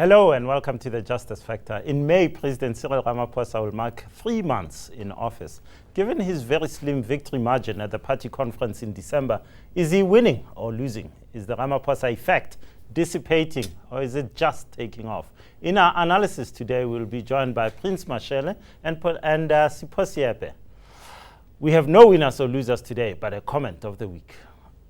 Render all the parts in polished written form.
Hello and welcome to the Justice Factor. In May, President Cyril Ramaphosa will mark 3 months in office. Given his very slim victory margin at the party conference in December, is he winning or losing? Is the Ramaphosa Effect dissipating or is it just taking off? In our analysis today, we'll be joined by Prince Mashele and Sipho. We have no winners or losers today, but a comment of the week.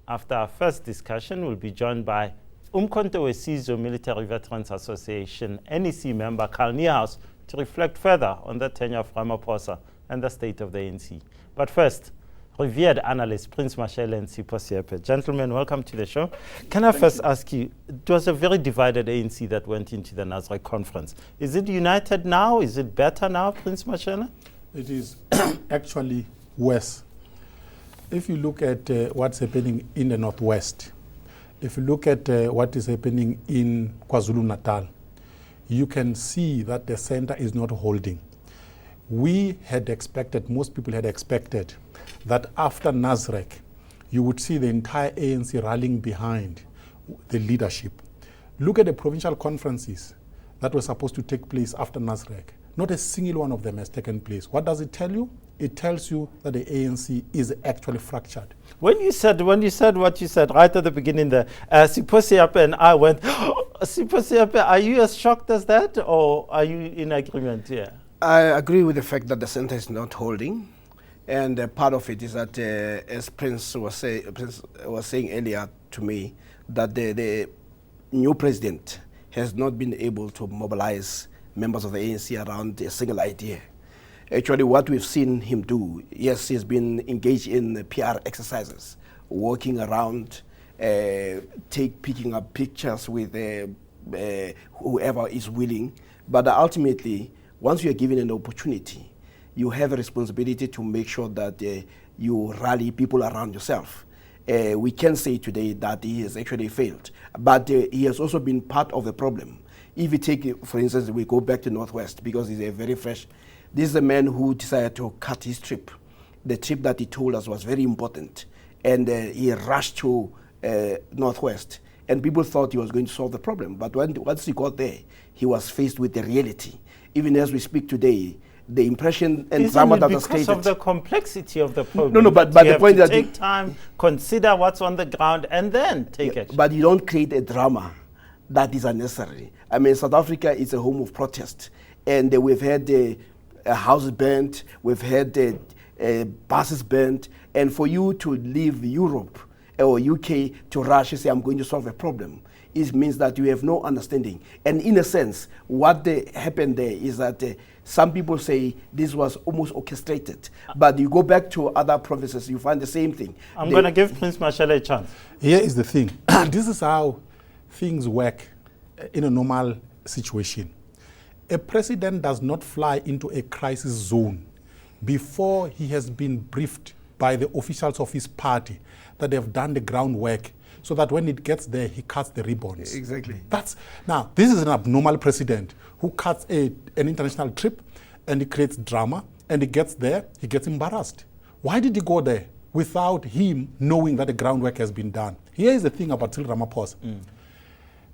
After our first discussion, we'll be joined by Umkhonto weSizwe Military Veterans Association NEC member Carl Niehaus to reflect further on the tenure of Ramaphosa and the state of the ANC. But first, revered analysts Prince Mashele and Sipho. Gentlemen, welcome to the show. Can I first ask you, it was a very divided ANC that went into the Nasrec conference. Is it united now? Is it better now, Prince Mashele? It is actually worse. If you look at what's happening in the Northwest, if you look at what is happening in KwaZulu-Natal, you can see that the center is not holding. We had expected, most people had expected, that after Nasrec, you would see the entire ANC rallying behind the leadership. Look at the provincial conferences that were supposed to take place after Nasrec. Not a single one of them has taken place. What does it tell you? It tells you that the ANC is actually fractured. When you said what you said right at the beginning there, Sipho and I went, Sipho, are you as shocked as that, or are you in agreement here? I agree with the fact that the center is not holding, and part of it is that, as Prince was saying earlier to me, that the new president has not been able to mobilize members of the ANC around a single idea. Actually, what we've seen him do, yes, he's been engaged in PR exercises, walking around, picking up pictures with whoever is willing. But ultimately, once you are given an opportunity, you have a responsibility to make sure that you rally people around yourself. We can say today that he has actually failed, but he has also been part of the problem. If you take, for instance, we go back to Northwest, because he's a very fresh. This is a man who decided to cut his trip. The trip that he told us was very important. And he rushed to Northwest. And people thought he was going to solve the problem. But once he got there, he was faced with the reality. Even as we speak today, the impression and drama that was created. Because of the complexity of the problem. No, but the point is that take time, consider what's on the ground, and then take action. But you don't create a drama that is unnecessary. I mean, South Africa is a home of protest. And we've had houses burnt, we've had buses burnt, and for you to leave Europe or UK to rush and say, I'm going to solve a problem, it means that you have no understanding. And in a sense, what happened there is that some people say this was almost orchestrated, but you go back to other provinces, you find the same thing. I'm going to give Prince Mashele a chance. Here is the thing. This is how things work in a normal situation. A president does not fly into a crisis zone before he has been briefed by the officials of his party that they have done the groundwork, so that when it gets there, he cuts the ribbons. Exactly. Now, this is an abnormal president who cuts an international trip and he creates drama, and he gets there, he gets embarrassed. Why did he go there without him knowing that the groundwork has been done? Here is the thing about Cyril Ramaphosa.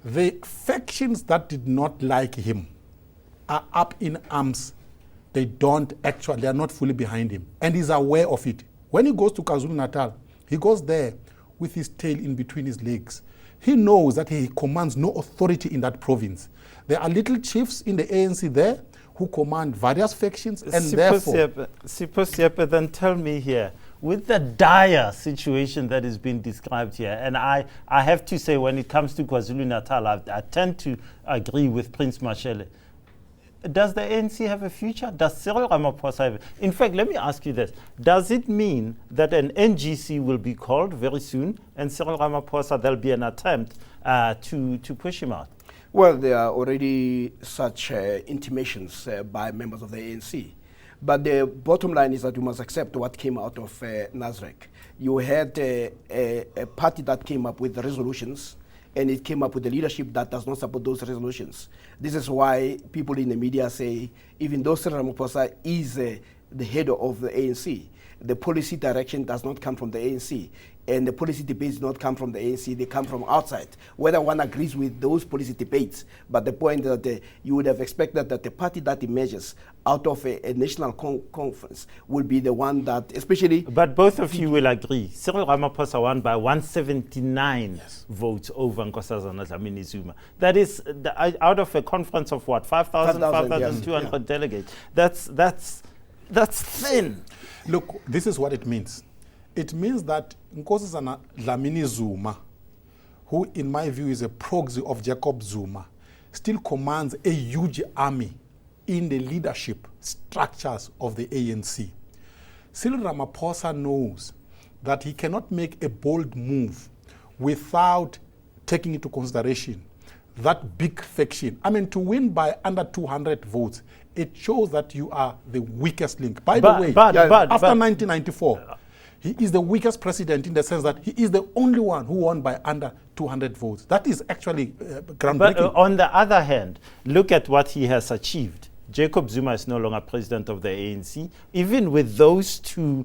The factions that did not like him are up in arms. They are not fully behind him. And he's aware of it. When he goes to KwaZulu-Natal, he goes there with his tail in between his legs. He knows that he commands no authority in that province. There are little chiefs in the ANC there who command various factions, and Sipho, then tell me here, with the dire situation that is being described here, and I have to say, when it comes to KwaZulu-Natal, I tend to agree with Prince Mashele. Does the ANC have a future? Does Cyril Ramaphosa have? In fact, let me ask you this. Does it mean that an NGC will be called very soon, and Cyril Ramaphosa, there'll be an attempt to push him out? Well, there are already such intimations by members of the ANC. But the bottom line is that you must accept what came out of Nasrec. You had a party that came up with the resolutions, and it came up with the leadership that does not support those resolutions. This is why people in the media say, even though Cyril Ramaphosa is the head of the ANC. The policy direction does not come from the ANC, and the policy debates do not come from the ANC, they come from outside. Whether one agrees with those policy debates, but the point that you would have expected that the party that emerges out of a national conference will be the one that, especially... But both of you will agree, Cyril Ramaphosa won by 179 votes over Nkosazana Dlamini-Zuma. That is, out of a conference of what, 5,200 delegates. That's thin. Look, this is what it means. It means that Nkosazana Dlamini-Zuma, who in my view is a proxy of Jacob Zuma, still commands a huge army in the leadership structures of the ANC. Cyril Ramaphosa knows that he cannot make a bold move without taking into consideration that big faction. I mean, to win by under 200 votes, it shows that you are the weakest link. By the way, after 1994, he is the weakest president in the sense that he is the only one who won by under 200 votes. That is actually groundbreaking. But on the other hand, look at what he has achieved. Jacob Zuma is no longer president of the ANC. Even with those two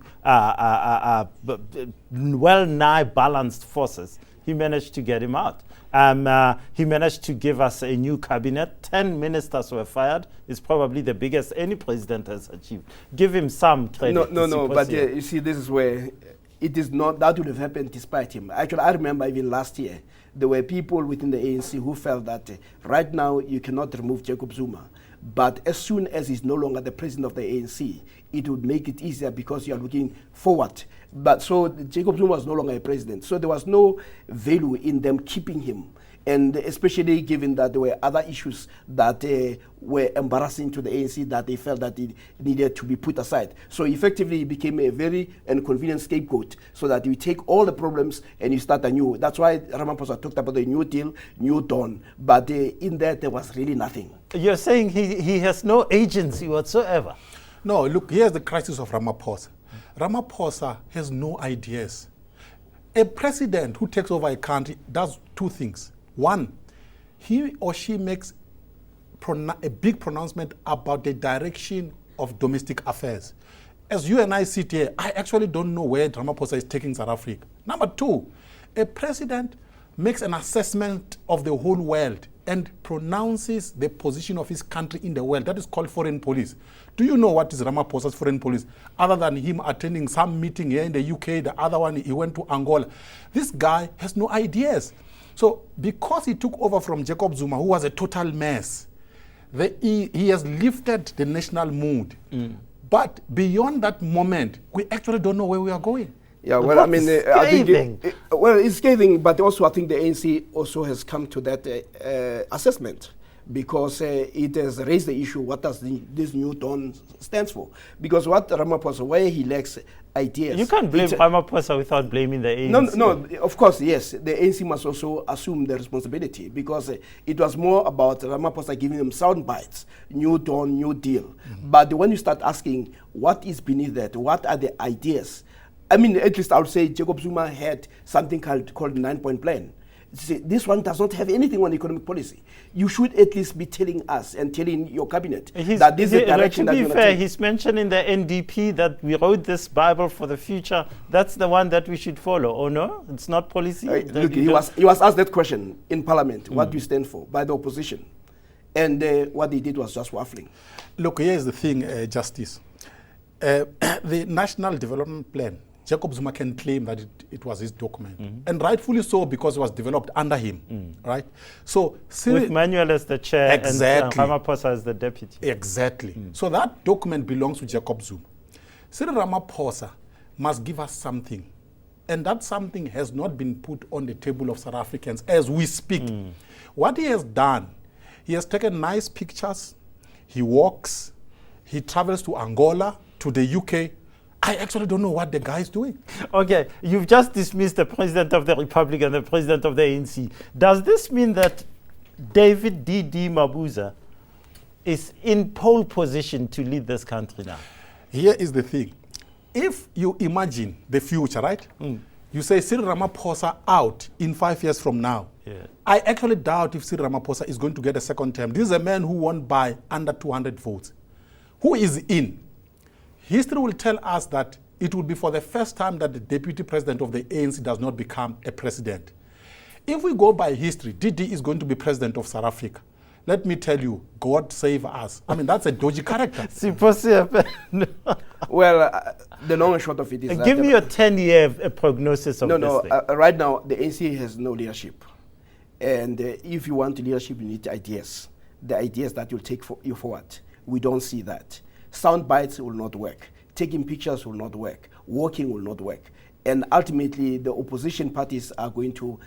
well-nigh balanced forces, he managed to get him out. He managed to give us a new cabinet. 10 ministers were fired. It's probably the biggest any president has achieved. Give him some credit. No, but you see, this is where it is not, that would have happened despite him. Actually, I remember even last year, there were people within the ANC who felt that right now you cannot remove Jacob Zuma. But as soon as he's no longer the president of the ANC, it would make it easier because you are looking forward. But so Jacob Zuma was no longer a president. So there was no value in them keeping him. And especially given that there were other issues that were embarrassing to the ANC that they felt that it needed to be put aside. So effectively it became a very convenient scapegoat so that you take all the problems and you start anew. That's why Ramaphosa talked about the new deal, new dawn. But in that there was really nothing. You're saying he has no agency whatsoever? No, look, here's the crisis of Ramaphosa. Ramaphosa has no ideas. A president who takes over a country does two things. One, he or she makes a big pronouncement about the direction of domestic affairs. As you and I sit here, I actually don't know where Ramaphosa is taking South Africa. Number two, a president makes an assessment of the whole world and pronounces the position of his country in the world. That is called foreign policy. Do you know what is Ramaphosa's foreign policy? Other than him attending some meeting here in the UK, the other one, he went to Angola. This guy has no ideas. So because he took over from Jacob Zuma, who was a total mess, he has lifted the national mood. But beyond that moment, we actually don't know where we are going. Yeah, well, I mean, I think it's scathing, but also I think the ANC also has come to that assessment because it has raised the issue, what does this new dawn stands for? Because what Ramaphosa, where he lacks ideas. You can't blame Ramaphosa without blaming the ANC. No, of course, yes. The ANC must also assume the responsibility because it was more about Ramaphosa giving them sound bites, new dawn, new deal. But when you start asking what is beneath that, what are the ideas? I mean, at least I would say Jacob Zuma had something called the 9-point plan. See, this one does not have anything on economic policy. You should at least be telling us and telling your cabinet that this is the direction that you're going to take. He's mentioned in the NDP that we wrote this Bible for the future. That's the one that we should follow. Oh no, it's not policy. Look, he was asked that question in Parliament. What do you stand for by the opposition? And what he did was just waffling. Look, here's the thing, Justice. The National Development Plan, Jacob Zuma can claim that it was his document, and rightfully so because it was developed under him, right? So with Manuel as the chair and Ramaphosa as the deputy. Exactly. So that document belongs to Jacob Zuma. Cyril Ramaphosa must give us something, and that something has not been put on the table of South Africans as we speak. What he has done, he has taken nice pictures, he walks, he travels to Angola, to the UK. I actually don't know what the guy is doing. Okay, you've just dismissed the President of the Republic and the President of the ANC. Does this mean that David D.D. Mabuza is in pole position to lead this country now? Here is the thing. If you imagine the future, right? You say Cyril Ramaphosa out in 5 years from now. I actually doubt if Cyril Ramaphosa is going to get a second term. This is a man who won by under 200 votes. Who is in? history will tell us that it will be for the first time that the deputy president of the ANC does not become a president. If we go by history, DD is going to be president of South Africa. Let me tell you, God save us. I mean, that's a dodgy character. Sipho, Seepe. Well, the long and short of it is Give me a 10-year prognosis of this thing. Right now, the ANC has no leadership. And if you want leadership, you need ideas. The ideas that will take you forward. We don't see that. Sound bites will not work. Taking pictures will not work. Walking will not work. And ultimately, the opposition parties are going to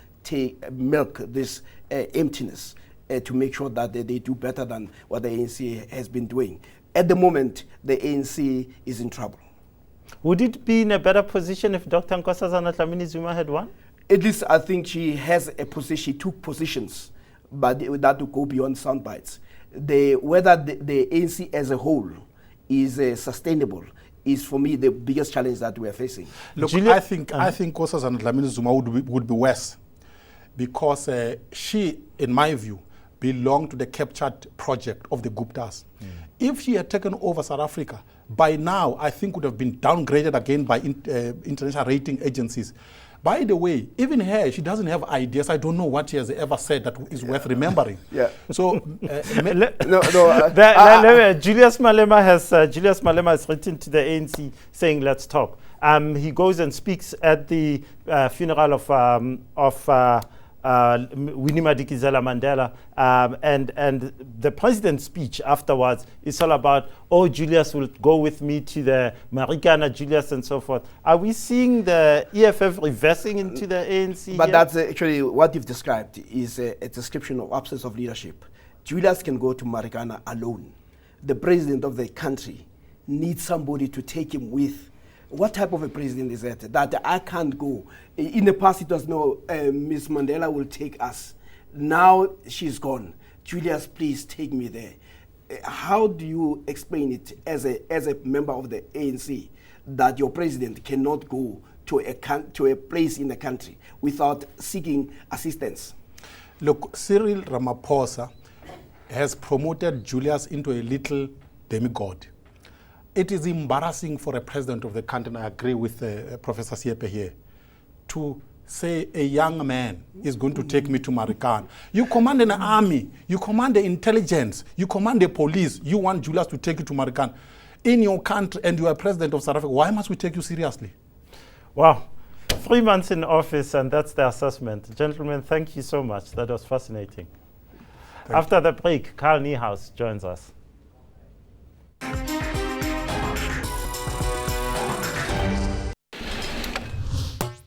milk this emptiness to make sure that they do better than what the ANC has been doing. At the moment, the ANC is in trouble. Would it be in a better position if Dr. Nkosazana Dlamini-Zuma had won? At least I think she has a position, she took positions, but that will go beyond sound bites. Whether the ANC as a whole is sustainable is, for me, the biggest challenge that we are facing. Look, I think Nkosazana Dlamini-Zuma would be worse, because she, in my view, belonged to the captured project of the Guptas. If she had taken over South Africa, by now I think would have been downgraded again by international rating agencies. By the way, even her, she doesn't have ideas. I don't know what she has ever said that is worth remembering. Yeah. So, Julius Malema has written to the ANC saying, "Let's talk." He goes and speaks at the funeral of Winnie Madikizela Mandela, and the president's speech afterwards is all about, oh, Julius will go with me to the Marikana, Julius, and so forth. Are we seeing the EFF reversing into the ANC? But that's actually what you've described is a description of absence of leadership. Julius can go to Marikana alone. The president of the country needs somebody to take him with. What type of a president is that? That I can't go. In the past, it was no, Miss Mandela will take us. Now she's gone. Julius, please take me there. How do you explain it as a member of the ANC that your president cannot go to a place in the country without seeking assistance? Look, Cyril Ramaphosa has promoted Julius into a little demigod. It is embarrassing for a president of the country, and I agree with Professor Seepe here, to say a young man is going to take me to Marikana. You command an army, you command the intelligence, you command the police, you want Julius to take you to Marikana. In your country, and you are president of South Africa, why must we take you seriously? Wow. 3 months in office, and that's the assessment. Gentlemen, thank you so much. That was fascinating. After the break, Carl Niehaus joins us.